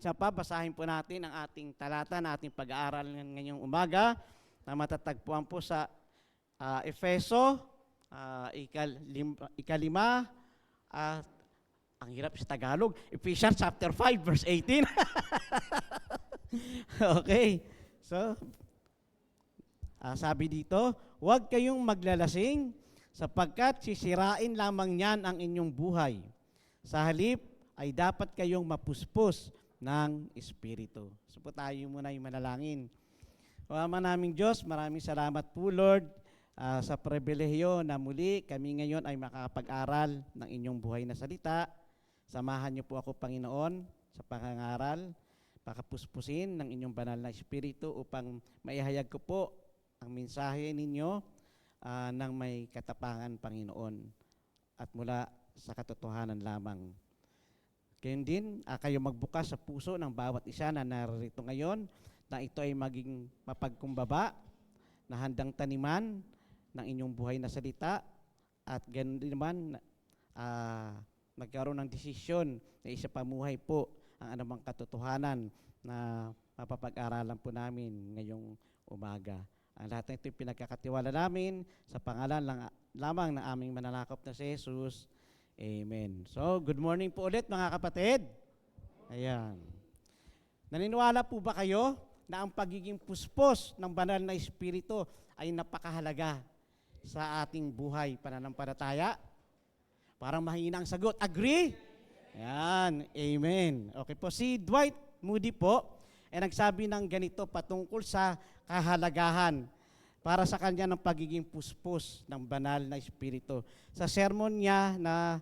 Isa pa, basahin po natin ang ating talata na ating pag-aaral ngayong umaga na matatagpuan po sa Efeso, ikalima, at ang hirap sa Tagalog, Ephesians chapter 5, verse 18. Okay. So, sabi dito, huwag kayong maglalasing sapagkat sisirain lamang niyan ang inyong buhay. Sa halip ay dapat kayong mapuspos ng Espiritu. So po tayo muna yung manalangin. O Ama naming Diyos, maraming salamat po Lord sa pribilehiyo na muli kami ngayon ay makakapag-aral ng inyong buhay na salita. Samahan niyo po ako Panginoon sa pangangaral, pakapuspusin ng inyong banal na Espiritu upang maihayag ko po ang mensahe ninyo ng may katapangan Panginoon at mula sa katotohanan lamang. Gayon din, kayo magbukas sa puso ng bawat isa na narito ngayon na ito ay maging mapagkumbaba, na handang taniman ng inyong buhay na salita at gayon din naman magkaroon ng desisyon na isa pamuhay po ang anumang katotohanan na mapapag-aralan po namin ngayong umaga. Ang lahat ng ito yung pinagkakatiwala namin sa pangalan lamang ng aming mananakop na si Jesus. Amen. So, good morning po ulit mga kapatid. Ayan. Naniniwala po ba kayo na ang pagiging puspos ng banal na Espiritu ay napakahalaga sa ating buhay pananampalataya? Parang mahina ang sagot. Agree? Ayan. Amen. Okay po. Si Dwight Moody po ay nagsabi ng ganito patungkol sa kahalagahan para sa kanya ng pagiging puspos ng banal na Espiritu. Sa sermon niya na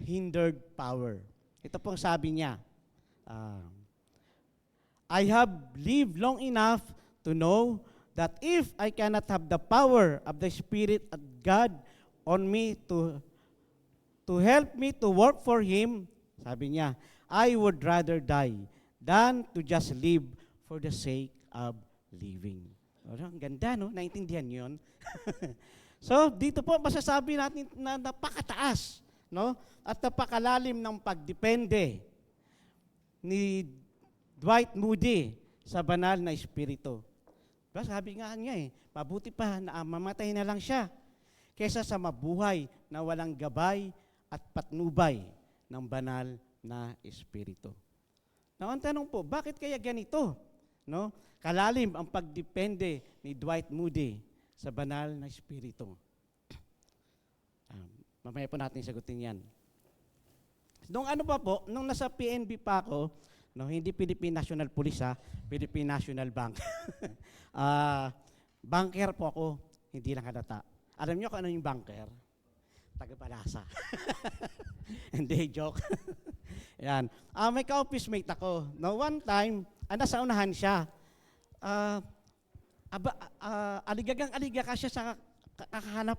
Hindered Power. Ito pong sabi niya, I have lived long enough to know that if I cannot have the power of the Spirit of God on me to help me to work for Him, sabi niya, I would rather die than to just live for the sake of living. Ang ganda, no? Naintindihan yun. So, dito po masasabi natin na napakataas, no? At napakalalim ng pagdepende ni Dwight Moody sa banal na Espiritu. Diba, sabi nga niya mabuti pa na mamatay na lang siya kaysa sa mabuhay na walang gabay at patnubay ng banal na Espiritu. Now, ang tanong po, bakit kaya ganito? No? Kalalim ang pagdepende ni Dwight Moody sa banal na Espiritu. Mamaya po natin sagutin yan. Nung nung nasa PNB pa ako, no, hindi Philippine National Police Philippine National Bank. Banker po ako, hindi lang halata. Alam niyo kung ano yung banker? Taga-Palasa. Hindi, joke. Yan. May ka-office mate ako. No, one time, nasa unahan siya. Aliga ka siya sa kakahanap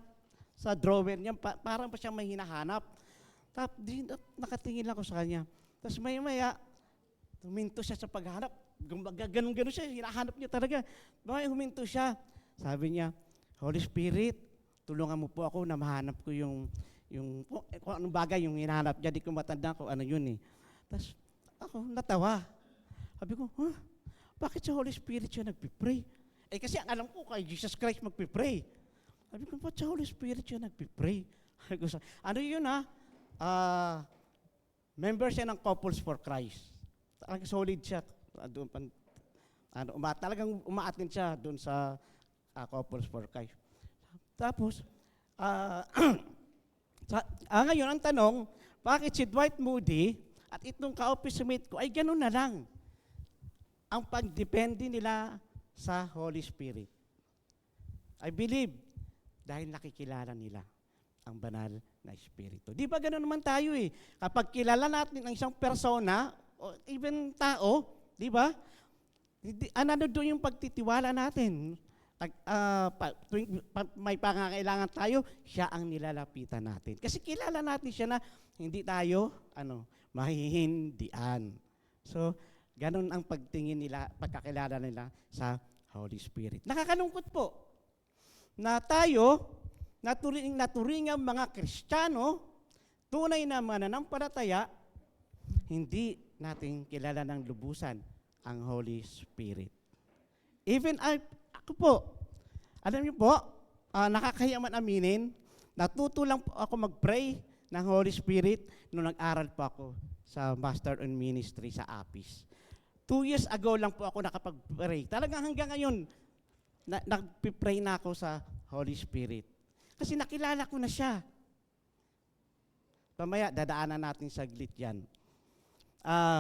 sa drawer niya. Parang pa siya may hinahanap. Tapos, nakatingin lang ko sa kanya. Tapos maya, huminto siya sa paghanap. Ganun siya, hinahanap niya talaga. Huminto siya. Sabi niya, Holy Spirit, tulungan mo po ako na mahanap ko yung kung anong bagay yung hinahanap niya. Di ko matanda kung ano yun . Tapos, ako natawa. Sabi ko, bakit sa Holy Spirit siya nagpipray? Kasi ang alam ko kay Jesus Christ magpipray. Sabi ko, ba't sa Holy Spirit siya nagpipray? Ano yun member siya ng Couples for Christ. Talagang solid siya. Talagang umaatin siya doon sa Couples for Christ. Tapos, ngayon ang tanong, bakit si Dwight Moody at itong ka-office mate ko ay gano'n na lang ang pagdepende nila sa Holy Spirit? I believe dahil nakikilala nila ang banal na Espiritu. Di ba gano'n naman tayo Kapag kilala natin ang isang persona, o even tao, di ba? Ano doon yung pagtitiwala natin? May pangangailangan tayo, siya ang nilalapitan natin. Kasi kilala natin siya na hindi tayo mahihindian. So, ganun ang pagkakilala nila sa Holy Spirit. Nakakalungkot po na tayo, naturingang mga Kristiyano, tunay na mananampalataya, hindi nating kilala ng lubusan ang Holy Spirit. Even ako po, alam niyo po, nakakahiya man aminin, natuto lang po ako mag-pray ng Holy Spirit nung nag-aral po ako sa Master in Ministry sa APIS. 2 years ago lang po ako nakapag-pray. Talagang hanggang ngayon, nag-pray na ako sa Holy Spirit. Kasi nakilala ko na siya. Pamaya, dadaanan natin saglit yan.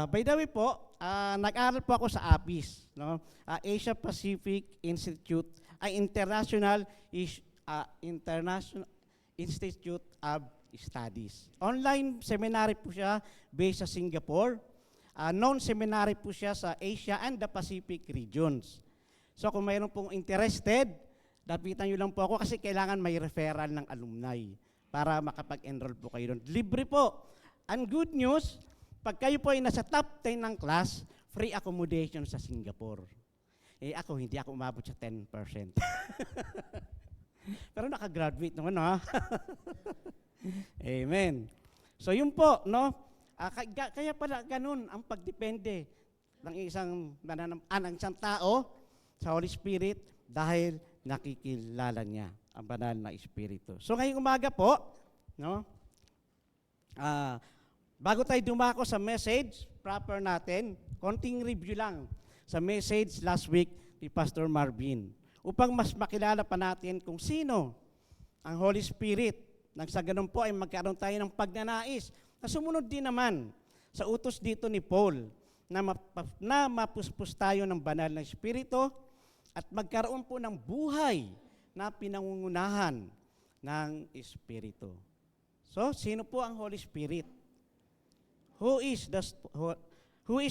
By the way po, nag-aral po ako sa APIS, no? Asia Pacific Institute, International Institute of Studies. Online seminary po siya based sa Singapore. Known seminary po siya sa Asia and the Pacific regions. So kung mayroon pong interested, lapitan nyo lang po ako kasi kailangan may referral ng alumni para makapag-enroll po kayo doon. Libre po. And good news, pag kayo po ay nasa top 10 ng class, free accommodation sa Singapore. Ako, hindi ako umabot sa 10%. Pero nakagraduate naman, ha? Amen. So yun po, no? Kaya pala ganun ang pagdepende ng isang tao sa Holy Spirit dahil nakikilala niya ang banal na Espiritu. So ngayong umaga po, no? Bago tayo dumako sa message proper natin, konting review lang sa message last week ni Pastor Marvin upang mas makilala pa natin kung sino ang Holy Spirit. Nang sa ganun po ay magkaroon tayo ng pagnanais na sumunod din naman sa utos dito ni Paul na mapuspos tayo ng banal na Espiritu at magkaroon po ng buhay na pinangungunahan ng Espiritu. So, sino po ang Holy Spirit? Who is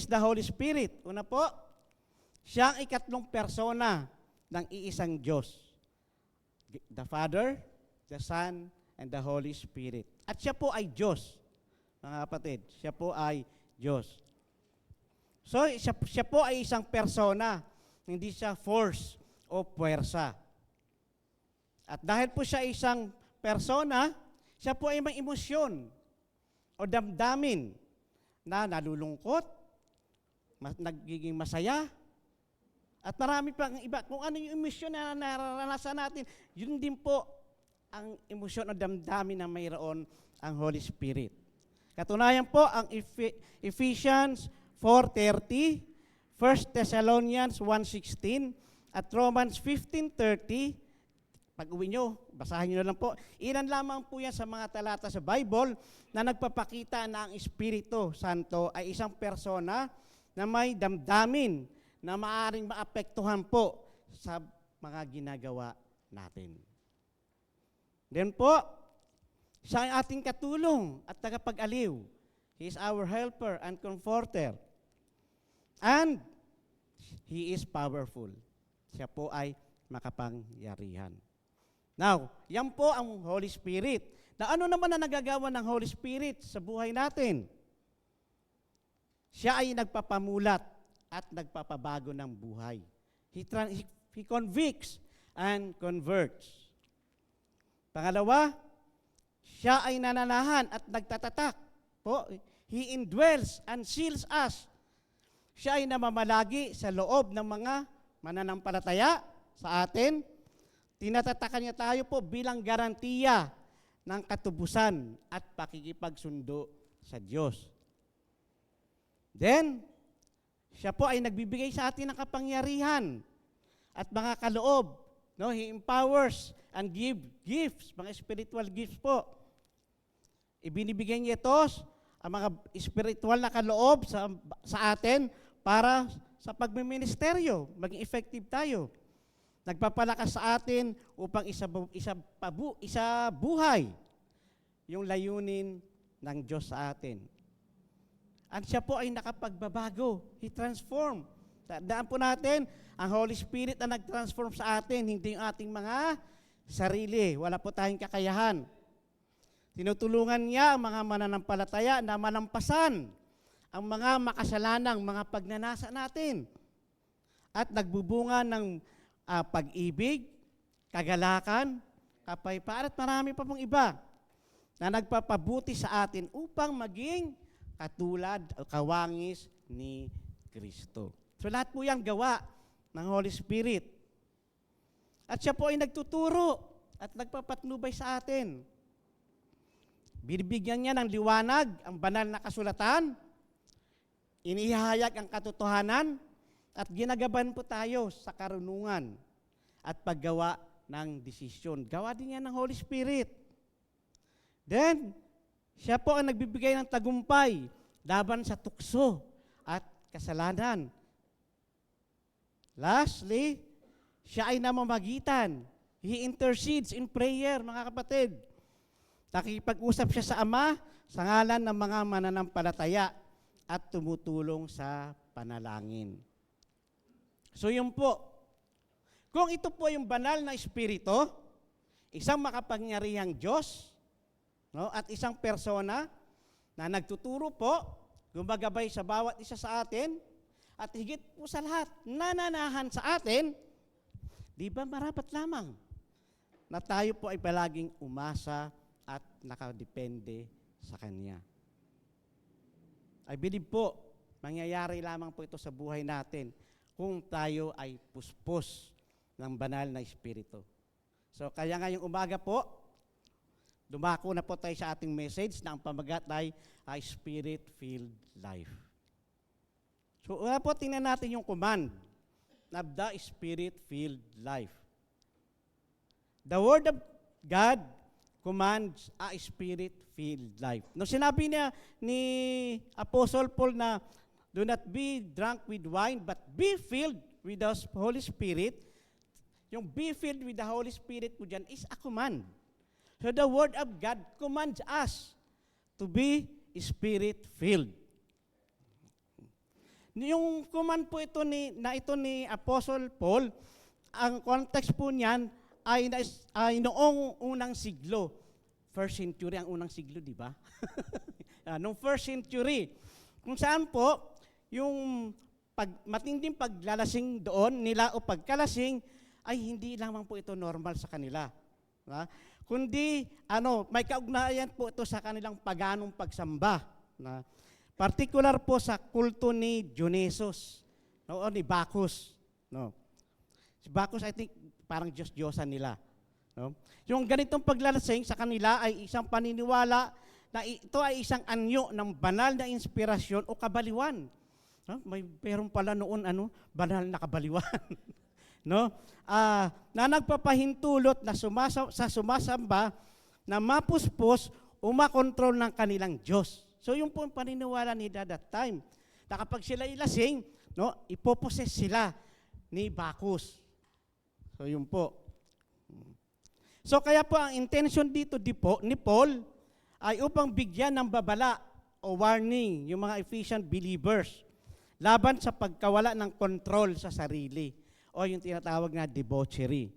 the Holy Spirit? Una po, siya ang ikatlong persona ng iisang Diyos. The Father, the Son, and the Holy Spirit. At siya po ay Diyos, mga kapatid. Siya po ay Diyos. So, siya po ay isang persona, hindi siya force o puwersa. At dahil po siya isang persona, siya po ay may emosyon o damdamin na nalulungkot, nagiging masaya, at marami pang iba. Kung ano yung emosyon na nararanasan natin, yun din po ang emosyon o damdamin na mayroon ang Holy Spirit. Katunayan po ang Ephesians 4:30, 1 Thessalonians 1:16, at Romans 15:30. Pag-uwi nyo, basahin nyo lang po. Ilan lamang po yan sa mga talata sa Bible na nagpapakita na ang Espiritu Santo ay isang persona na may damdamin na maaaring maapektuhan po sa mga ginagawa natin. Then po, siya ang ating katulong at tagapag-aliw. He is our helper and comforter. And He is powerful. Siya po ay makapangyarihan. Now, yan po ang Holy Spirit. Na ano naman na nagagawa ng Holy Spirit sa buhay natin? Siya ay nagpapamulat at nagpapabago ng buhay. He convicts and converts. Pangalawa, siya ay nananahan at nagtatatak. Po, He indwells and seals us. Siya ay namamalagi sa loob ng mga mananampalataya sa atin. Tinatatakan niya tayo po bilang garantiya ng katubusan at pakikipagsundo sa Diyos. Then, siya po ay nagbibigay sa atin ng kapangyarihan at mga kaloob. No? He empowers and give gifts, mga spiritual gifts po. Ibinibigay niya ito ang mga spiritual na kaloob sa atin para sa pagmiministeryo, maging effective tayo. Nagpapalakas sa atin upang isabuhay yung layunin ng Diyos sa atin. At siya po ay nakapagbabago. He transformed. Daan po natin, ang Holy Spirit na nag-transform sa atin, hindi yung ating mga sarili. Wala po tayong kakayahan. Tinutulungan niya ang mga mananampalataya na malampasan ang mga makasalanang mga pagnanasa natin. At nagbubunga ng pag-ibig, kagalakan, kapayapaan, at marami pa pong iba na nagpapabuti sa atin upang maging katulad o kawangis ni Kristo. So lahat po yan gawa ng Holy Spirit. At siya po ay nagtuturo at nagpapatnubay sa atin. Binibigyan niya ng liwanag ang banal na kasulatan, inihahayag ang katotohanan, at ginagaban po tayo sa karunungan at paggawa ng desisyon. Gawa din yan ng Holy Spirit. Then, siya po ang nagbibigay ng tagumpay laban sa tukso at kasalanan. Lastly, siya ay namamagitan. He intercedes in prayer, mga kapatid. Nakikipag-usap siya sa Ama sa ngalan ng mga mananampalataya at tumutulong sa panalangin. So yun po. Kung ito po yung banal na Espiritu, isang makapangyarihang Diyos, no, at isang persona na nagtuturo po, gumagabay sa bawat isa sa atin, at higit po sa lahat, nananahan sa atin, di ba marapat lamang na tayo po ay palaging umasa at nakadepende sa Kanya. I believe po, mangyayari lamang po ito sa buhay natin kung tayo ay puspos ng banal na Espiritu. So kaya ngayong umaga po, dumako na po tayo sa ating message na ang pamagat ay Spirit-filled life. So una po, tingnan natin yung command of the Spirit-filled life. The Word of God commands a Spirit-filled life. No, sinabi niya ni Apostle Paul na do not be drunk with wine, but be filled with the Holy Spirit. Yung be filled with the Holy Spirit po dyan is a command. So the Word of God commands us to be Spirit-filled. Yung command po ito ni Apostle Paul, ang context po niyan ay noong unang siglo. First century ang unang siglo, di ba? Noong first century. Kung saan po, yung matinding paglalasing doon nila o pagkalasing ay hindi lamang po ito normal sa kanila. Kundi may kaugnayan po ito sa kanilang paganong pagsamba. Particular po sa kulto ni Dionysus, o ni Bacchus. Si Bacchus, I think, parang Diyos-Diyosan nila. Yung ganitong paglalasing sa kanila ay isang paniniwala na ito ay isang anyo ng banal na inspirasyon o kabaliwan. Meron pala noon banal na kabaliwan. Na nagpapahintulot na sumasamba na mapuspos o makontrol ng kanilang Diyos. So yung po ang paniniwala nila that time. Na kapag sila ilasing, ipoposes sila ni Bacchus. So yun po. So kaya po ang intention dito ni Paul ay upang bigyan ng babala o warning yung mga Ephesian believers laban sa pagkawala ng control sa sarili o yung tinatawag na debauchery.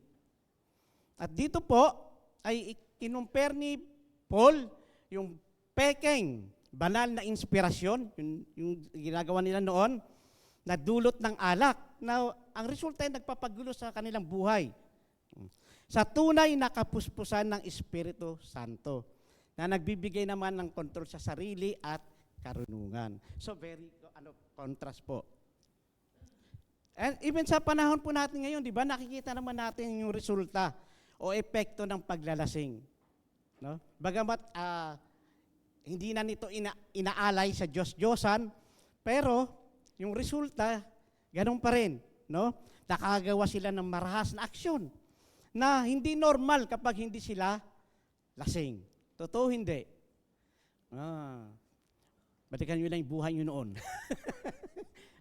At dito po ay kinumpare ni Paul yung peking banal na inspirasyon, yung ginagawa nila noon, na dulot ng alak, na ang resulta ay nagpapagulo sa kanilang buhay. Sa tunay na kapuspusan ng Espiritu Santo, na nagbibigay naman ng kontrol sa sarili at karunungan. So very contrast po. And even sa panahon po natin ngayon, di ba, nakikita naman natin yung resulta o epekto ng paglalasing. Bagamat hindi na nito inaalay sa Diyos-Diyosan, pero yung resulta, ganun pa rin. Nakagawa sila ng marahas na aksyon na hindi normal kapag hindi sila lasing. Totoo hindi. Balikan nyo lang yung buhay nyo noon.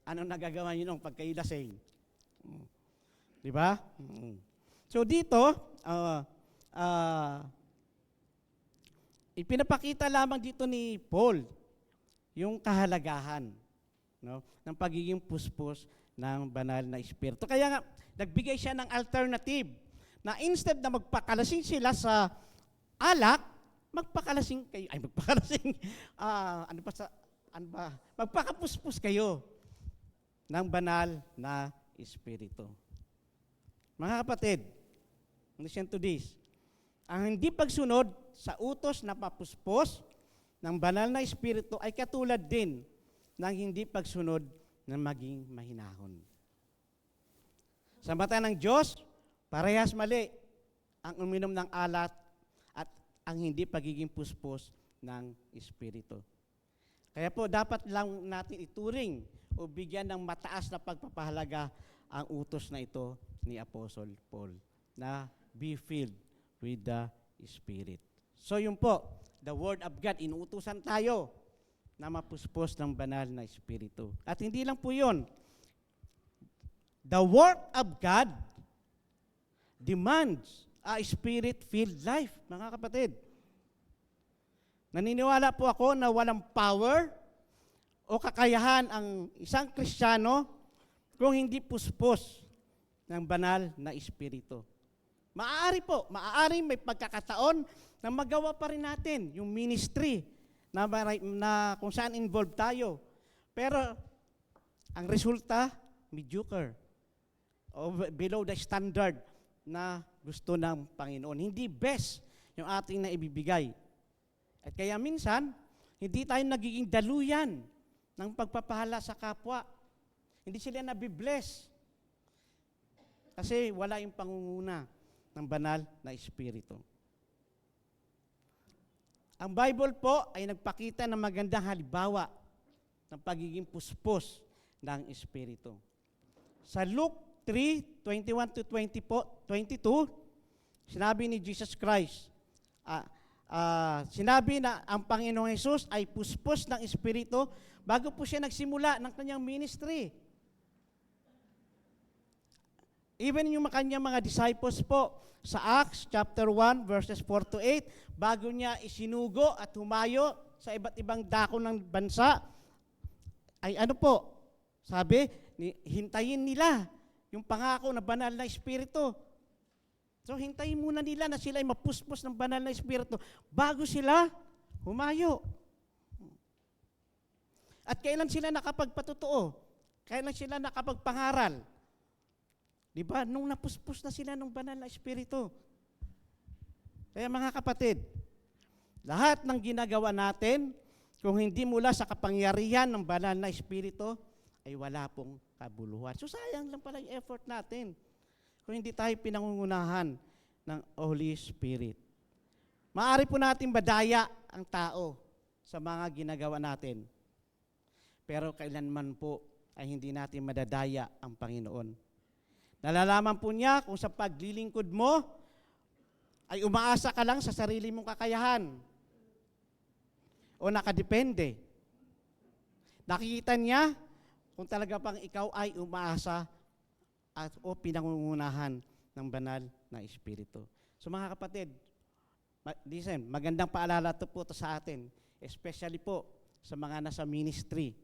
Anong nagagawa nyo noon pag kayo lasing? Di ba? So dito, ipinapakita lamang dito ni Paul yung kahalagahan ng pagiging puspos ng banal na Espiritu. Kaya nga, nagbigay siya ng alternative na instead na magpakalasing sila sa alak, magpakapuspos kayo ng banal na Espiritu. Mga kapatid, listen to this. Ang hindi pagsunod sa utos na papuspos ng banal na Espiritu ay katulad din ng hindi pagsunod na maging mahinahon. Sa mata ng Diyos, parehas mali ang uminom ng alat at ang hindi pagiging puspos ng Espiritu. Kaya po dapat lang natin ituring o bigyan ng mataas na pagpapahalaga ang utos na ito ni Apostle Paul na be filled with the Spirit. So yun po, the Word of God, inuutusan tayo na mapuspos ng banal na Espiritu. At hindi lang po yun. The work of God demands a Spirit-filled life, mga kapatid. Naniniwala po ako na walang power o kakayahan ang isang Kristiyano kung hindi puspos ng banal na Espiritu. Maaari may pagkakataon na magawa pa rin natin yung ministry na kung saan involved tayo. Pero ang resulta, mediocre o below the standard na gusto ng Panginoon. Hindi best yung ating naibibigay. At kaya minsan, hindi tayo nagiging daluyan ng pagpapahala sa kapwa. Hindi sila nabibless. Kasi wala yung pangunguna ng banal na Espiritu. Ang Bible po ay nagpakita ng magandang halimbawa ng pagiging puspos ng Espiritu. Sa Luke 3:21-22, sinabi ni Jesus Christ, sinabi na ang Panginoong Hesus ay puspos ng Espiritu bago po siya nagsimula ng kanyang ministry. Even yung kanyang mga disciples po, sa Acts chapter 1 verses 4-8, bago niya isinugo at humayo sa iba't ibang dako ng bansa, ay ano po, sabi, hintayin nila yung pangako na banal na Espiritu. So hintayin muna nila na sila ay mapuspos ng banal na Espiritu bago sila humayo. At kailan sila nakapagpatotoo? Kailan sila nakapagpangaral? Diba? Nung napuspos na sila ng banal na Espiritu. Kaya mga kapatid, lahat ng ginagawa natin, kung hindi mula sa kapangyarihan ng banal na Espiritu, ay wala pong kabuluhan. So sayang lang pala yung effort natin kung hindi tayo pinangungunahan ng Holy Spirit. Maaari po natin madaya ang tao sa mga ginagawa natin. Pero kailanman po ay hindi natin madadaya ang Panginoon. Nalalaman po niya kung sa paglilingkod mo ay umaasa ka lang sa sarili mong kakayahan o nakadepende. Nakikita niya kung talaga pang ikaw ay umaasa o pinangungunahan ng banal na Espiritu. So mga kapatid, listen, magandang paalala po to sa atin, especially po sa mga nasa ministry.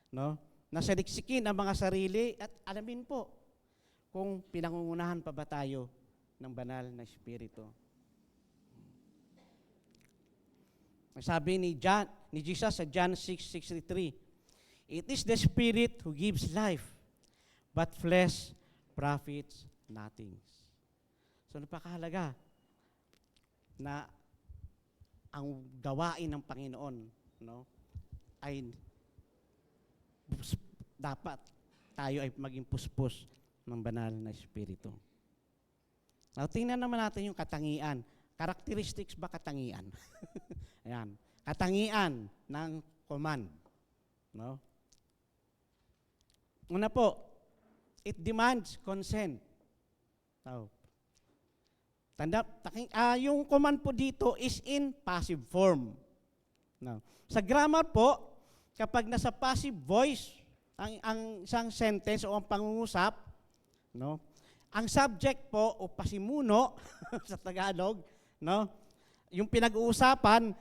No? Nasa liksikin ang mga sarili at alamin po kung pinangungunahan pa ba tayo ng banal na Espiritu. Sabi ni Jesus sa John 6:63, "It is the Spirit who gives life, but flesh profits nothing." So napakahalaga na ang gawain ng Panginoon, no, ay dapat tayo ay maging puspos ng banal na Espiritu. Now, tingnan naman natin yung katangian. Characteristics ba katangian? Ayan. Katangian ng command. No? Una po, it demands consent. So, yung command po dito is in passive form. No. Sa grammar po, kapag nasa passive voice ang isang sentence o ang pangungusap, no? Ang subject po o pasimuno sa Tagalog, no? Yung pinag-uusapan,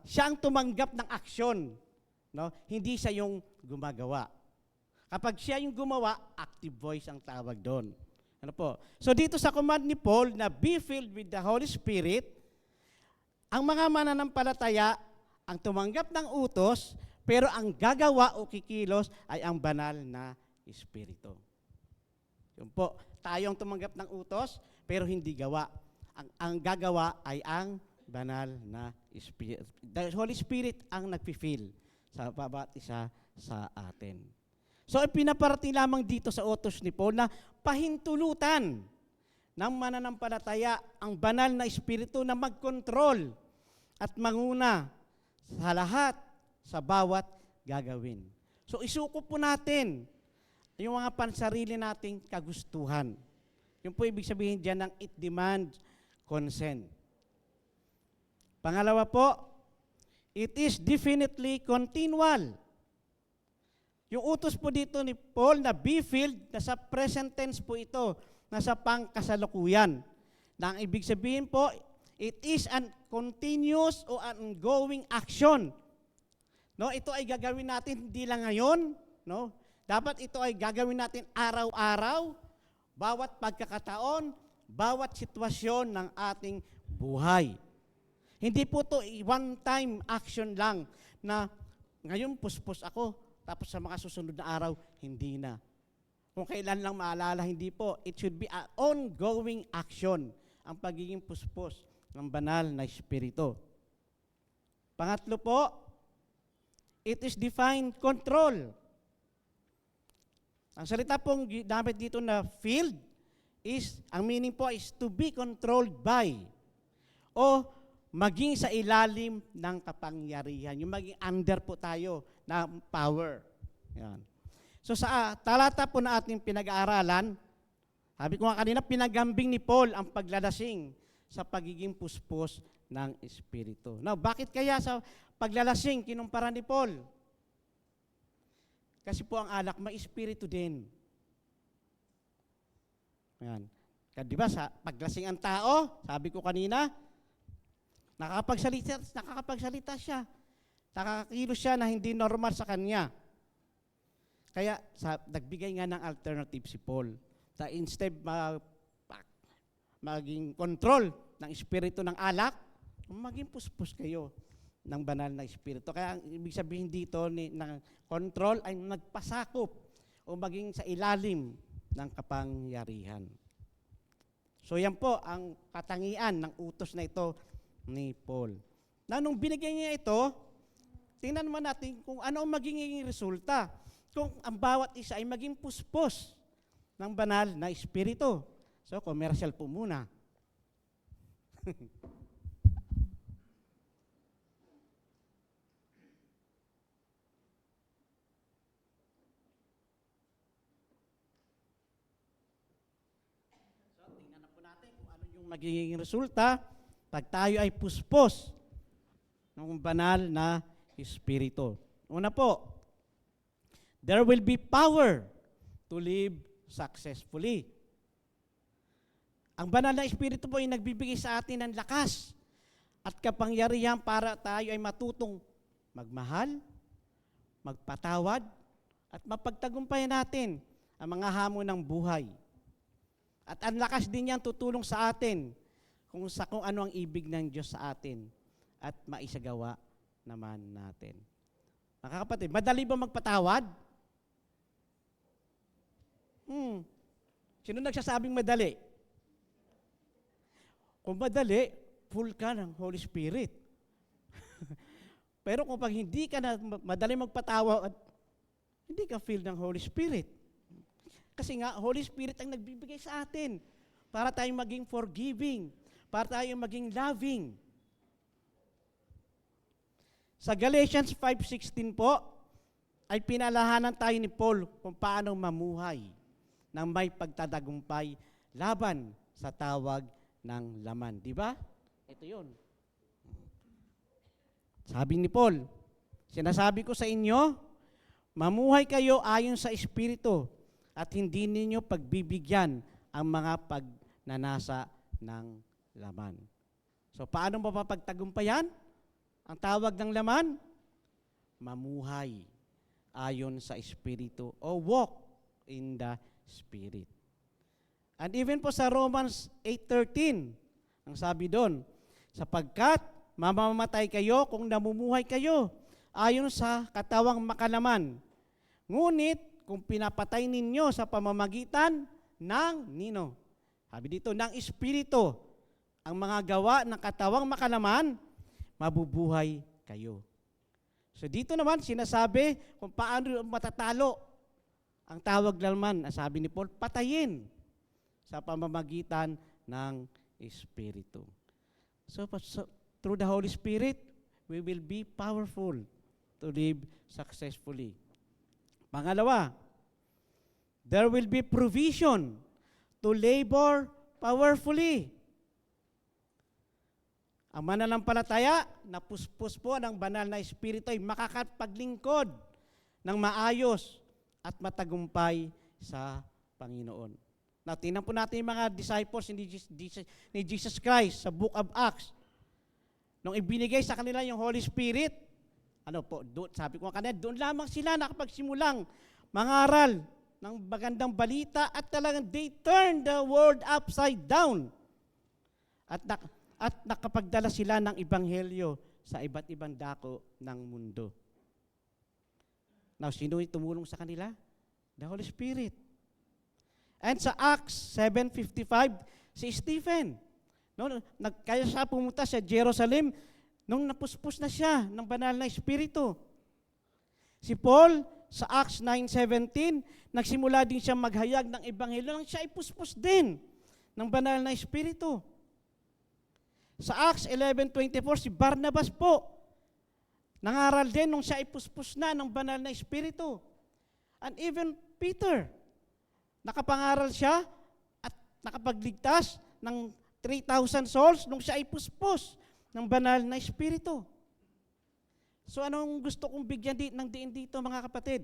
siya ang tumanggap ng aksyon, no? Hindi siya yung gumagawa. Kapag siya yung gumawa, active voice ang tawag doon. Ano po? So dito sa command ni Paul na be filled with the Holy Spirit, ang mga mananampalataya ang tumanggap ng utos, pero ang gagawa o kikilos ay ang banal na Espiritu. Yun po, tayo ang tumanggap ng utos, pero hindi gawa. Ang gagawa ay ang banal na Spirit. The Holy Spirit ang nagpi-fill sa bawat isa sa atin. So, pinaparating lamang dito sa utos ni Paul na pahintulutan ng mananampalataya ang banal na Espiritu na mag-control at manguna sa lahat, sa bawat gagawin. So, isuko po natin yung mga pansarili nating kagustuhan. Yung po ibig sabihin dyan ng it demands consent. Pangalawa po, it is definitely continual. Yung utos po dito ni Paul na be filled, nasa present tense po ito, nasa pangkasalukuyan. Na ang ibig sabihin po, it is an continuous o ongoing action. No, ito ay gagawin natin hindi lang ngayon, no? Dapat ito ay gagawin natin araw-araw, bawat pagkakataon, bawat sitwasyon ng ating buhay. Hindi po ito one-time action lang na ngayon puspos ako, tapos sa mga susunod na araw, hindi na. Kung kailan lang maalala, hindi po. It should be an ongoing action ang pagiging puspos ng banal na Espiritu. Pangatlo po, it is divine control. Ang salita pong dapat dito na filled is, ang meaning po is to be controlled by o maging sa ilalim ng kapangyarihan. Yung maging under po tayo na power. Yan. So sa talata po na ating pinag-aaralan, sabi ko nga kanina, pinagambing ni Paul ang paglalasing sa pagiging puspos ng Espiritu. Now, bakit kaya sa paglalasing kinumpara ni Paul? Kasi po ang alak, may Espiritu din. Yan. Di ba sa paglasing ang tao, sabi ko kanina, nakakapagsalita siya. Nakakakilos siya na hindi normal sa kanya. Kaya nagbigay nga ng alternative si Paul. Instead maging control ng espiritu ng alak, maging puspos kayo ng banal na espiritu. Kaya ang ibig sabihin dito ng control ay nagpasakop o maging sa ilalim ng kapangyarihan. So yan po ang katangian ng utos na ito ni Paul. Na nung binigay niya ito, tingnan naman natin kung ano ang magiging resulta. Kung ang bawat isa ay maging puspos ng banal na espiritu. So, commercial po muna. So, tingnan na po natin kung ano yung magiging resulta pag tayo ay puspos ng banal na espiritu. Una po, there will be power to live successfully. Ang banal na Espiritu po ay nagbibigay sa atin ng lakas at kapangyarihan para tayo ay matutong magmahal, magpatawad, at mapagtagumpayan natin ang mga hamon ng buhay. At ang lakas din yan tutulong sa atin kung ano ang ibig ng Diyos sa atin at maisagawa naman natin. Mga kapatid, madali ba magpatawad? Sino nagsasabing madali? Kung madali, full ka ng Holy Spirit. Pero kung pag hindi ka na madali magpatawad, hindi ka filled ng Holy Spirit. Kasi nga, Holy Spirit ang nagbibigay sa atin para tayong maging forgiving, para tayong maging loving. Sa Galatians 5:16 po, ay pinalahanan tayo ni Paul kung paano mamuhay ng may pagtatagumpay laban sa tawag ng laman. Di ba? Ito yun. Sabi ni Paul, sinasabi ko sa inyo, mamuhay kayo ayon sa Espiritu at hindi ninyo pagbibigyan ang mga pagnanasa ng laman. So, paano mapapagtagumpayan ang tawag ng laman? Mamuhay ayon sa Espiritu o walk in the Spirit. And even po sa Romans 8:13, ang sabi doon, sapagkat mamamatay kayo kung namumuhay kayo ayon sa katawang makalaman. Ngunit kung pinapatay ninyo sa pamamagitan ng nino. Sabi dito, ng Espiritu, ang mga gawa ng katawang makalaman, mabubuhay kayo. So dito naman sinasabi kung paano matatalo. Ang tawag naman, sabi ni Paul, patayin sa pamamagitan ng Espiritu. So through the Holy Spirit, we will be powerful to live successfully. Pangalawa, there will be provision to labor powerfully. Ang mananampalataya na puspos po ng banal na Espiritu ay makakapaglingkod ng maayos at matagumpay sa Panginoon. Now, tingnan po natin yung mga disciples ni Jesus Christ sa Book of Acts. Nung ibinigay sa kanila yung Holy Spirit, sabi ko kanina, doon lamang sila nakapagsimulang mangaral ng magandang balita at talagang they turned the world upside down. At nakapagdala sila ng ebanghelyo sa iba't ibang dako ng mundo. Now, sino yung tumulong sa kanila? The Holy Spirit. And sa Acts 7:55, si Stephen. Kaya siya pumunta sa Jerusalem nung napuspos na siya ng banal na Espiritu. Si Paul, sa Acts 9:17, nagsimula din siya maghayag ng ebanghelyo nang siya ay puspos din ng banal na Espiritu. Sa Acts 11:24, si Barnabas po, nangaral din nung siya ay puspos na ng banal na Espiritu. And even Peter, nakapangaral siya at nakapagligtas ng 3,000 souls nung siya ay puspos ng banal na Espiritu. So anong gusto kong bigyan ng diin dito, mga kapatid?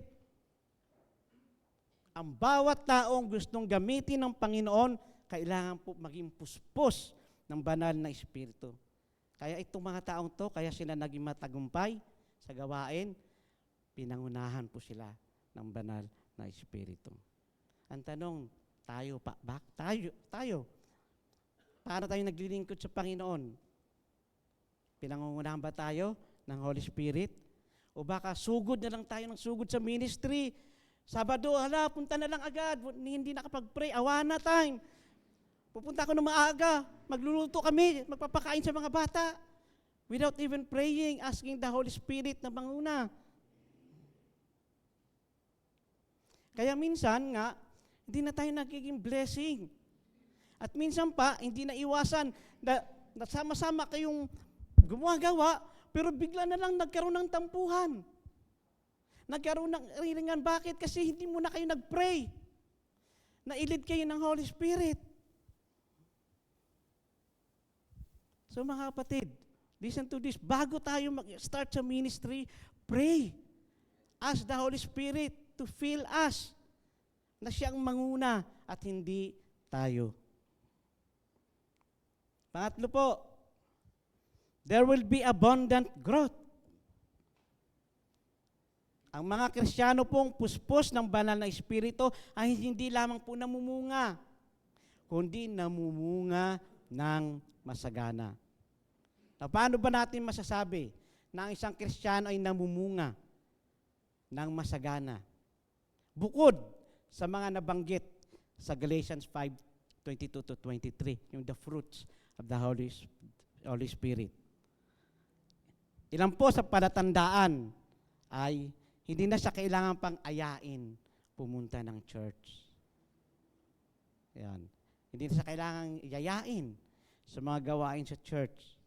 Ang bawat taong gustong gamitin ng Panginoon, kailangan po maging puspos ng banal na Espiritu. Kaya itong mga taong to, kaya sila naging matagumpay sa gawain, pinangunahan po sila ng banal na Espiritu. Ang tanong, tayo, paano tayo naglilingkod sa Panginoon? Pinangungunahan ba tayo ng Holy Spirit? O baka sugod na lang tayo ng sugod sa ministry? Sabado, punta na lang agad, hindi nakapag-pray, awana time. Pupunta ako ng maaga, magluluto kami, magpapakain sa mga bata. Without even praying, asking the Holy Spirit na manguna. Kaya minsan nga, hindi na tayo nagiging blessing. At minsan pa, hindi na iwasan na sama-sama kayong gumagawa, pero bigla na lang nagkaroon ng tampuhan. Nagkaroon ng riringan. Bakit? Kasi hindi mo na kayo nag-pray. Nailid kayo ng Holy Spirit. So mga kapatid, listen to this. Bago tayo mag-start sa ministry, pray. Ask the Holy Spirit to fill us na siyang manguna at hindi tayo. Pangatlo po, there will be abundant growth. Ang mga Kristiyano pong puspos ng banal na Espiritu ay hindi lamang po namumunga, kundi namumunga ng masagana. Na paano ba natin masasabi na ang isang Kristiyano ay namumunga ng masagana? Bukod sa mga nabanggit sa Galatians 5:22-23, yung the fruits of the Holy Spirit. Ilan po sa palatandaan ay hindi na siya kailangan pang ayain pumunta ng church. Yan. Hindi na siya kailangan yayain sa mga gawain sa church.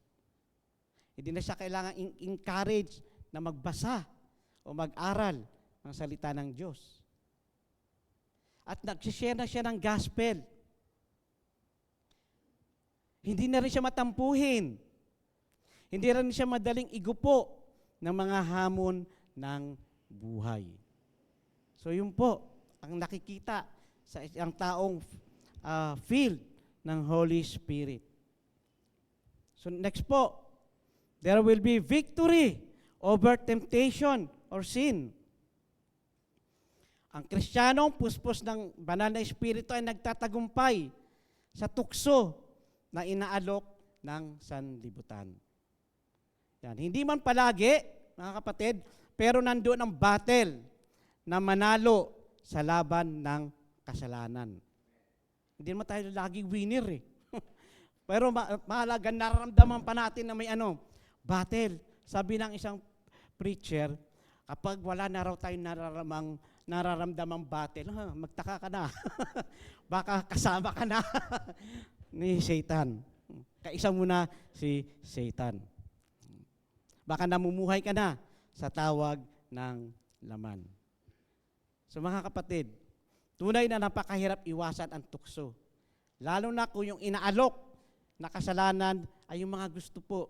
Hindi na siya kailangan encourage na magbasa o mag-aral ng salita ng Diyos. At nag-share na siya ng gospel. Hindi na rin siya matampuhin. Hindi rin siya madaling igupo ng mga hamon ng buhay. So yun po, ang nakikita sa isang taong filled ng Holy Spirit. So next po, there will be victory over temptation or sin. Ang Kristiyanong puspos ng banal na Espiritu ay nagtatagumpay sa tukso na inaalok ng sanlibutan. Yan. Hindi man palagi, mga kapatid, pero nandoon ang battle na manalo sa laban ng kasalanan. Hindi naman tayo laging winner eh. Pero mahalaga, nararamdaman pa natin na may battle. Sabi ng isang preacher, kapag wala na raw tayong nararamdamang battle, magtaka ka na. Baka kasama ka na ni Satan. Kaisa muna si Satan. Baka namumuhay ka na sa tawag ng laman. So mga kapatid, tunay na napakahirap iwasan ang tukso. Lalo na kung yung inaalok na kasalanan ay yung mga gusto po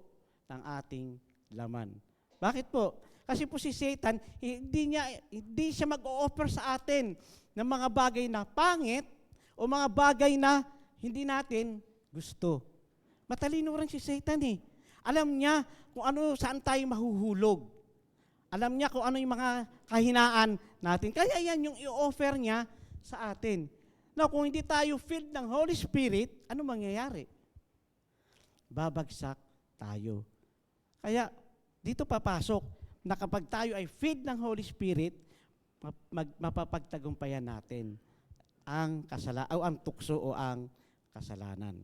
ng ating laman. Bakit po? Kasi po si Satan, hindi siya mag-o-offer sa atin ng mga bagay na pangit o mga bagay na hindi natin gusto. Matalino rin si Satan eh. Alam niya kung saan tayo mahuhulog. Alam niya kung ano yung mga kahinaan natin. Kaya yan yung i-offer niya sa atin. Now, kung hindi tayo filled ng Holy Spirit, ano mangyayari? Babagsak tayo. Kaya dito papasok na kapag tayo ay filled ng Holy Spirit, mapapagtagumpayan natin ang ang tukso o ang kasalanan.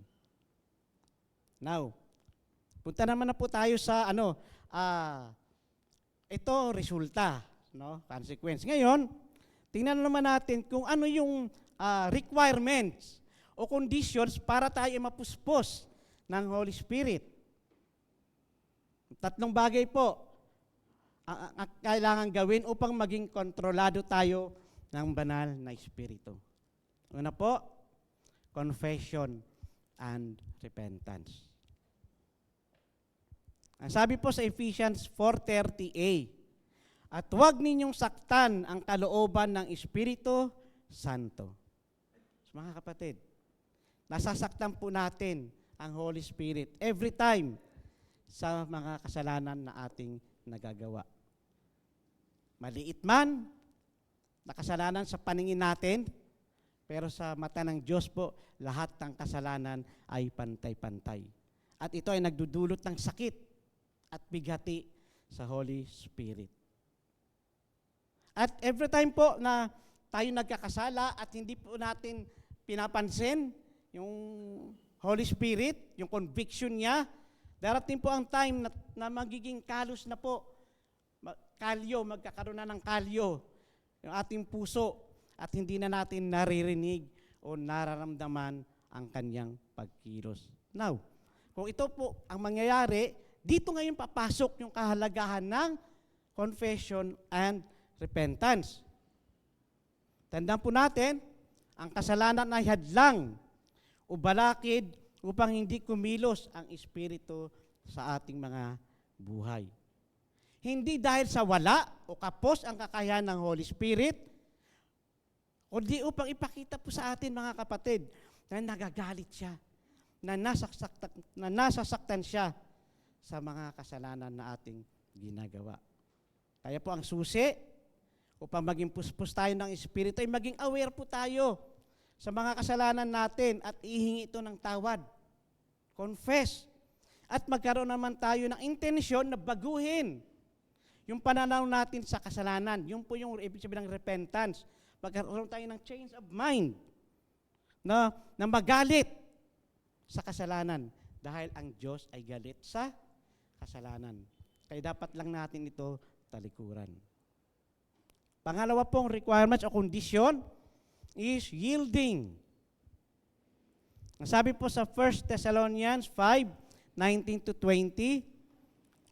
Now, punta naman na po tayo sa ito resulta, consequence. Ngayon, tingnan naman natin kung ano yung requirements o conditions para tayo mapuspos ng Holy Spirit. Tatlong bagay po ang kailangan gawin upang maging kontrolado tayo ng banal na Espiritu. Una po, confession and repentance. Ang sabi po sa Ephesians 4:30a, at huwag ninyong saktan ang kalooban ng Espiritu Santo. So, mga kapatid, nasasaktan po natin ang Holy Spirit every time sa mga kasalanan na ating nagagawa. Maliit man na kasalanan sa paningin natin, pero sa mata ng Diyos po, lahat ng kasalanan ay pantay-pantay. At ito ay nagdudulot ng sakit at bigati sa Holy Spirit. At every time po na tayo nagkakasala at hindi po natin pinapansin yung Holy Spirit, yung conviction niya, darating po ang time na magiging kalos na po, magkakaroon na ng kalyo yung ating puso at hindi na natin naririnig o nararamdaman ang kanyang pagkilos. Now, kung ito po ang mangyayari, dito ngayon papasok yung kahalagahan ng confession and repentance. Tandaan po natin, ang kasalanan ay hadlang o balakid upang hindi kumilos ang Espiritu sa ating mga buhay. Hindi dahil sa wala o kapos ang kakayahan ng Holy Spirit, kundi upang ipakita po sa atin mga kapatid na nagagalit siya, na nasasaktan siya sa mga kasalanan na ating ginagawa. Kaya po ang susi, upang maging puspos tayo ng Espiritu, ay maging aware po tayo sa mga kasalanan natin at ihingi ito ng tawad. Confess. At magkaroon naman tayo ng intensyon na baguhin yung pananaw natin sa kasalanan. Yun po yung ibig sabihin ng repentance. Magkaroon tayo ng change of mind na magalit sa kasalanan dahil ang Diyos ay galit sa kasalanan. Kaya dapat lang natin ito talikuran. Pangalawa pong requirements o condition is yielding. Sabi po sa 1 Thessalonians 5:19-20,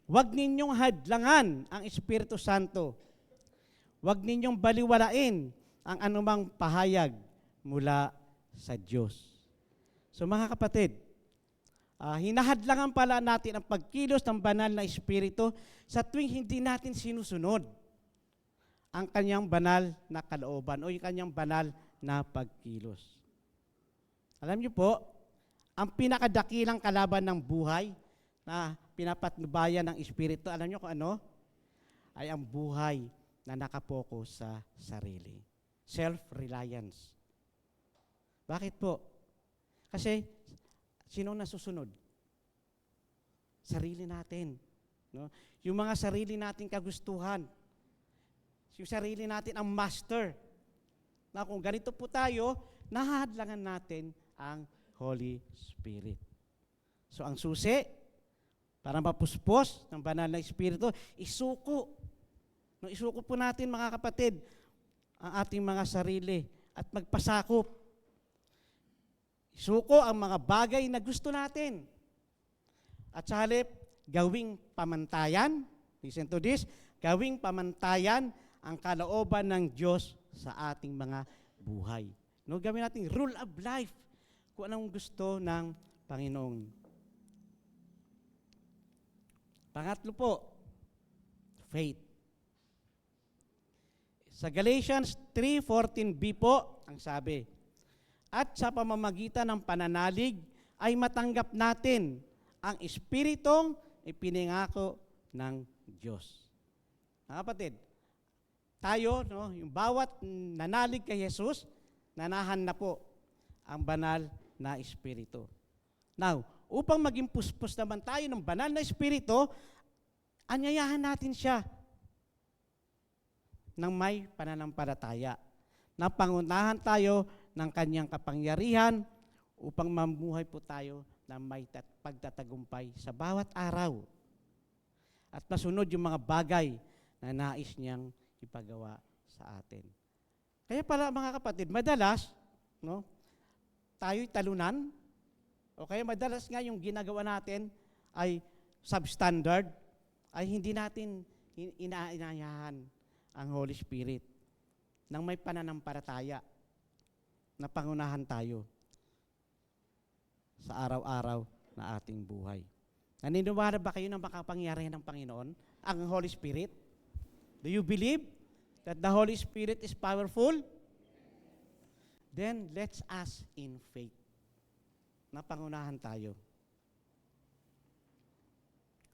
huwag ninyong hadlangan ang Espiritu Santo. Huwag ninyong baliwalain ang anumang pahayag mula sa Diyos. So mga kapatid, hinahadlangan pala natin ang pagkilos ng banal na Espiritu sa tuwing hindi natin sinusunod ang kanyang banal na kalooban o yung kanyang banal na pagkilos. Alam niyo po, ang pinakadakilang kalaban ng buhay na pinapatnubayan ng Espiritu, alam niyo kung ano? Ay ang buhay na nakapokus sa sarili. Self-reliance. Bakit po? Kasi, sino nasusunod? Sarili natin. No? Yung mga sarili nating kagustuhan. Yung sarili natin ang master. Na kung ganito po tayo, nahahadlangan natin ang Holy Spirit. So ang susi, para mapuspos ng banal na Espiritu, isuko. No, isuko po natin mga kapatid ang ating mga sarili at magpasakop. Isuko ang mga bagay na gusto natin. At sa halip, gawing pamantayan, listen to this, gawing pamantayan ang kalooban ng Diyos sa ating mga buhay. No, gawin natin rule of life kung anong gusto ng Panginoon. Pangatlo po, faith. Sa Galatians 3:14b po, ang sabi, at sa pamamagitan ng pananalig ay matanggap natin ang Espiritong ipinangako ng Diyos. Mga kapatid, tayo, no, yung bawat nanalig kay Jesus, nanahan na po ang banal na Espiritu. Now, upang maging puspos naman tayo ng banal na Espiritu, anyayahan natin siya ng may pananampalataya. Na pangunahan tayo ng kanyang kapangyarihan upang mamuhay po tayo na may pagtatagumpay sa bawat araw. At masunod yung mga bagay na nais niyang ipagawa sa atin. Kaya pala mga kapatid, madalas, no, tayo'y talunan, o kaya madalas nga yung ginagawa natin ay substandard, ay hindi natin inaanyayahan ang Holy Spirit nang may pananampalataya na pangunahan tayo sa araw-araw na ating buhay. Naniniwala ba kayo na makapangyarihan ng Panginoon, ang Holy Spirit? Do you believe that the Holy Spirit is powerful? Then let's ask in faith na pangunahan tayo.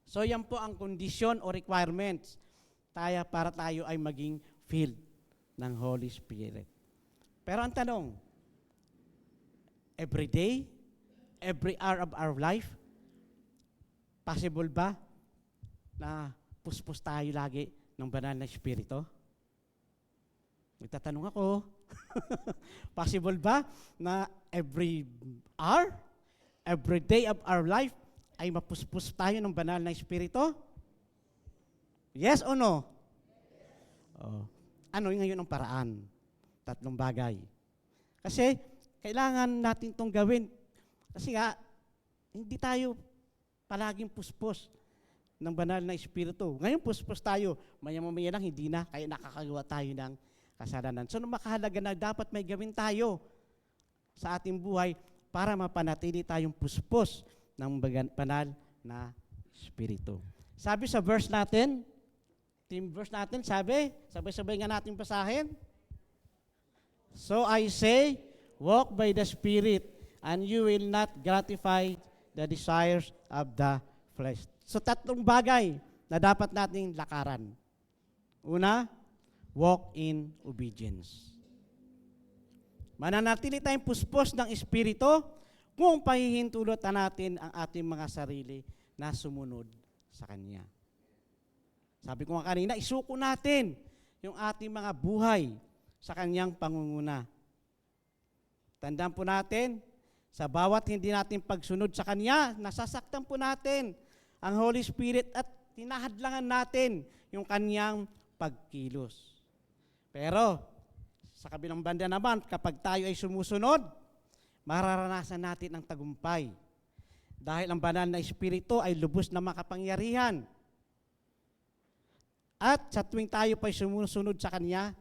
So yan po ang kondisyon o requirements para tayo ay maging filled ng Holy Spirit. Pero ang tanong, every day, every hour of our life, possible ba na puspos tayo lagi ng banal na Espiritu? Magtatanong ako, possible ba na every hour, every day of our life, ay mapuspos tayo ng banal na Espiritu? Yes or no? Oh. Ano yung ngayon ang paraan? Tatlong bagay. Kasi, kailangan natin itong gawin. Kasi nga, hindi tayo palaging puspos ng banal na Espiritu. Ngayon, puspos tayo. Maya-maya lang, hindi na. Kaya nakakagawa tayo ng kasalanan. So, makahalaga na dapat may gawin tayo sa ating buhay para mapanatili tayong puspos ng banal na Espiritu. Sabi sa verse natin, sabi, sabay-sabay nga natin basahin. So I say, walk by the Spirit, and you will not gratify the desires of the flesh. So tatlong bagay na dapat nating lakaran. Una, walk in obedience. Mananatili tayong puspos ng Espiritu kung pahihintulutan natin ang ating mga sarili na sumunod sa Kanya. Sabi ko nga kanina, isuko natin yung ating mga buhay sa Kanyang pangunguna. Tandaan po natin, sa bawat hindi natin pagsunod sa Kanya, nasasaktan po natin ang Holy Spirit at tinahadlangan natin yung Kanyang pagkilos. Pero, sa kabilang banda naman, kapag tayo ay sumusunod, mararanasan natin ang tagumpay. Dahil ang banal na Espiritu ay lubos na makapangyarihan. At sa tuwing tayo pa'y sumusunod sa Kanya,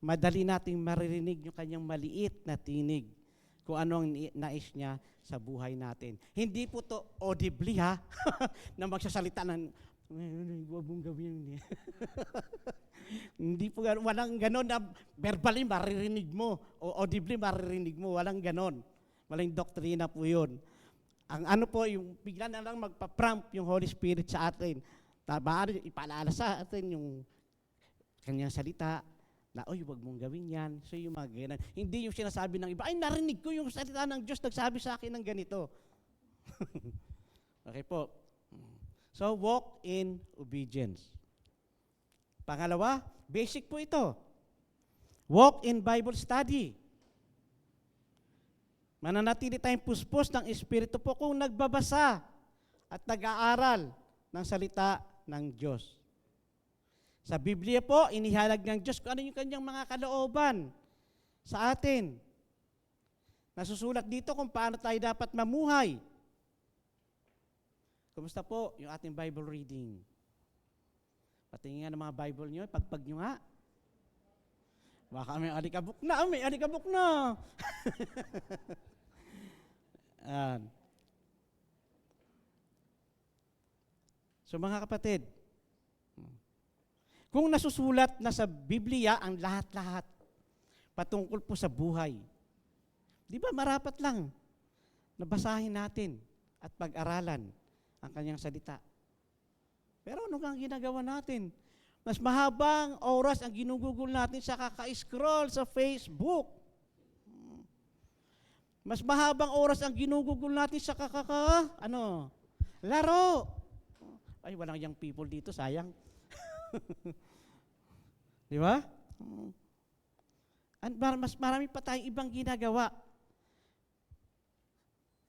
madali nating maririnig yung Kanyang maliit na tinig kung ano ang nais niya sa buhay natin. Hindi po to audibly ha, na magsasalita ng, huwag mong gawin. Hindi po, walang ganon na verbally maririnig mo o audibly maririnig mo, walang ganon. Walang doktrina po yun. Ang ano po, yung bigla na lang magpa-prompt yung Holy Spirit sa atin. Maaari ipaalala sa atin yung Kanyang salita na, oy, huwag mong gawin yan. So yung mga ganyan. Hindi yung sinasabi ng iba, ay narinig ko yung salita ng Diyos, nagsabi sa akin ng ganito. Okay po. So walk in obedience. Pangalawa, basic po ito. Walk in Bible study. Mananatili tayong puspos ng Espiritu po kung nagbabasa at nag-aaral ng salita ng Diyos. Sa Biblia po, inihalag ng Diyos kung ano yung kanyang mga kalooban sa atin. Nasusulat dito kung paano tayo dapat mamuhay. Kumusta po yung ating Bible reading? Patingin nga ng mga Bible nyo, pagpag nyo nga. Baka may alikabok na, may alikabok na. So mga kapatid, kung nasusulat na sa Biblia ang lahat-lahat patungkol po sa buhay, di ba marapat lang nabasahin natin at pag-aralan ang kanyang salita. Pero ano ang ginagawa natin? Mas mahabang oras ang ginugugol natin sa kaka-scroll sa Facebook. Mas mahabang oras ang ginugugol natin sa laro. Ay, walang young people dito, sayang. Di ba? Mas marami pa tayong ibang ginagawa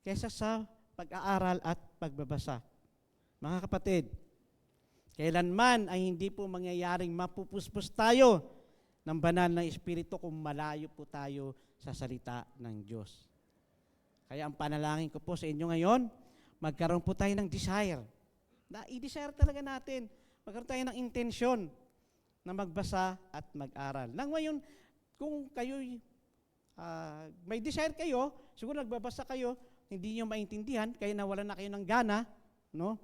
kaysa sa pag-aaral at pagbabasa. Mga kapatid, kailanman ay hindi po mangyayaring mapupuspos tayo ng banal na Espiritu kung malayo po tayo sa salita ng Diyos. Kaya ang panalangin ko po sa inyo ngayon, magkaroon po tayo ng desire. I-desire talaga natin. Magkaroon tayo ng intensyon na magbasa at mag-aral. Nang ngayon, kung kayo may desire kayo, siguro nagbabasa kayo, hindi nyo maintindihan, kaya nawalan na kayo ng gana, no?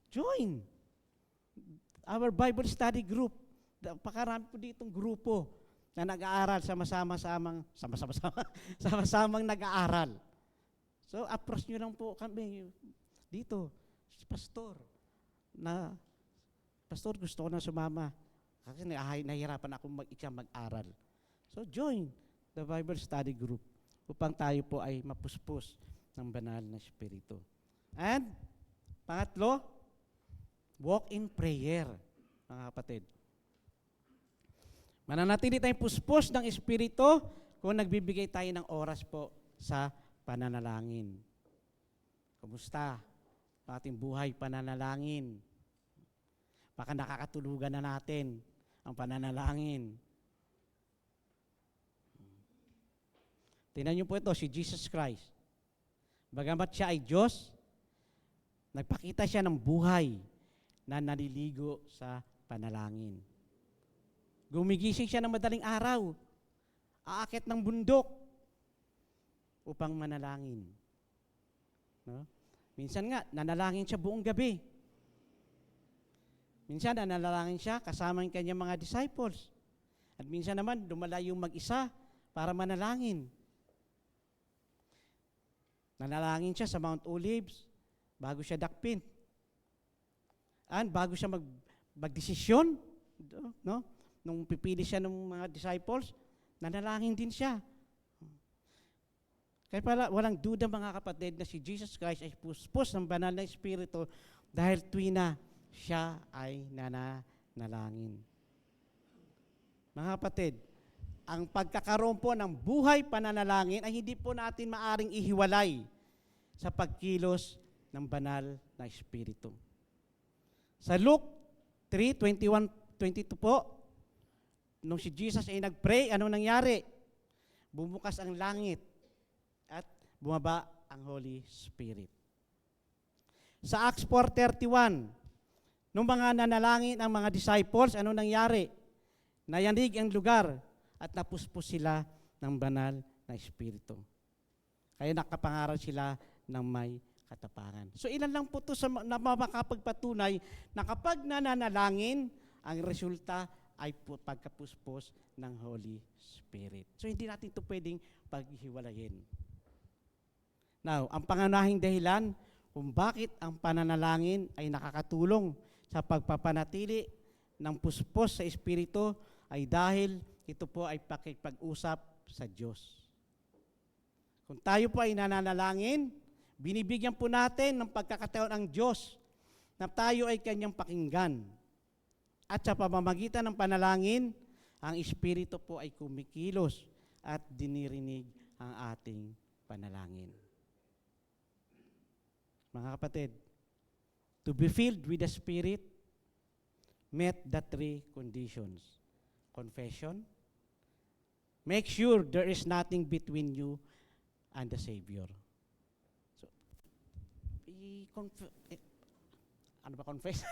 Join our Bible study group. Pakarami po ditong grupo na nag-aaral, sama-samang nag-aaral. So, approach nyo lang po kami dito, pastor, gusto ko na sumama. Kasi nahihirapan ako mag-aral. So, join the Bible study group upang tayo po ay mapuspos ng banal na Espiritu. And, pangatlo, walk in prayer, mga kapatid. Mananatili tayong puspos ng Espiritu kung nagbibigay tayo ng oras po sa pananalangin. Kumusta ang ating buhay pananalangin? Baka nakakatulugan na natin ang pananalangin. Tingnan niyo po ito, si Jesus Christ. Bagamat siya ay Diyos, nagpakita siya ng buhay na naliligo sa panalangin. Gumigising siya ng madaling araw, aakit ng bundok upang manalangin. No? Minsan nga, nanalangin siya buong gabi. Minsan, nanalangin siya kasama yung kanyang mga disciples. At minsan naman, dumalayo mag-isa para manalangin. Nanalangin siya sa Mount Olives bago siya dakpin. And bago siya magdesisyon, no? Nung pipili siya ng mga disciples, nanalangin din siya. Kaya pala, walang duda mga kapatid na si Jesus Christ ay puspos ng banal na Espiritu dahil tuwina siya ay nanalangin. Mga kapatid, ang pagkakaroon po ng buhay pananalangin ay hindi po natin maaring ihiwalay sa pagkilos ng banal na Espiritu. Sa Luke 3:21-22 po, nung si Jesus ay nag-pray, ano nangyari? Bumukas ang langit at bumaba ang Holy Spirit. Sa Acts 4:31, nung mga nanalangin ang mga disciples, ano nangyari? Nayanig ang lugar at napuspos sila ng banal na Espiritu. Kaya nakapangaral sila ng may katapangan. So ilan lang po ito na makapagpatunay na kapag nananalangin, ang resulta ay pagkapuspos ng Holy Spirit. So hindi natin ito pwedeng paghiwalayin. Now, ang pangunahing dahilan kung bakit ang pananalangin ay nakakatulong sa pagpapanatili ng puspos sa Espiritu ay dahil ito po ay pakikipag-usap sa Diyos. Kung tayo po ay nananalangin, binibigyan po natin ng pagkakataon ang Diyos na tayo ay kanyang pakinggan. At sa pamamagitan ng panalangin, ang Espiritu po ay kumikilos at dinirinig ang ating panalangin. Mga kapatid, to be filled with the Spirit met the three conditions. Confession. Make sure there is nothing between you and the Savior. So, ano ba confess?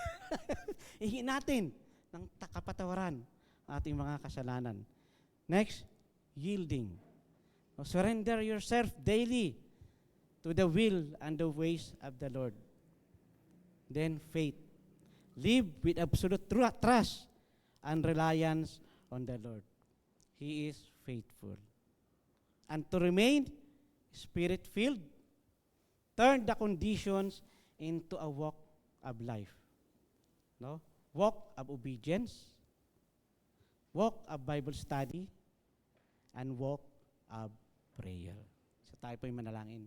Ihingi natin ng kapatawaran ating mga kasalanan. Next, yielding. Surrender yourself daily to the will and the ways of the Lord. Then faith. Live with absolute trust and reliance on the Lord. He is faithful. And to remain Spirit-filled, turn the conditions into a walk of life. No? Walk of obedience, walk of Bible study, and walk of prayer. So tayo po'y manalangin.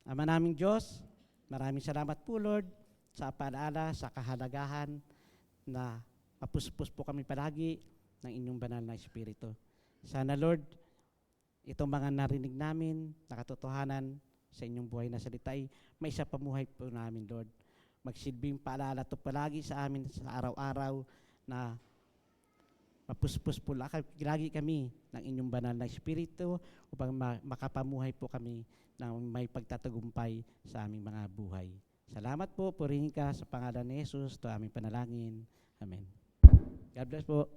Ama naming Diyos, maraming salamat po Lord sa paalala, sa kahalagahan na mapuspos po kami palagi ng inyong banal na Espiritu. Sana Lord, itong mga narinig namin, nakatotohanan sa inyong buhay na salita ay may isa pamuhay po namin Lord. Magsilbing paalala to palagi sa amin sa araw-araw na mapuspos po lagi kami ng inyong banal na Espiritu upang makapamuhay po kami ng may pagtatagumpay sa aming mga buhay. Salamat po, purihin ka sa pangalan ni Jesus, ito aming panalangin. Amen. God bless po.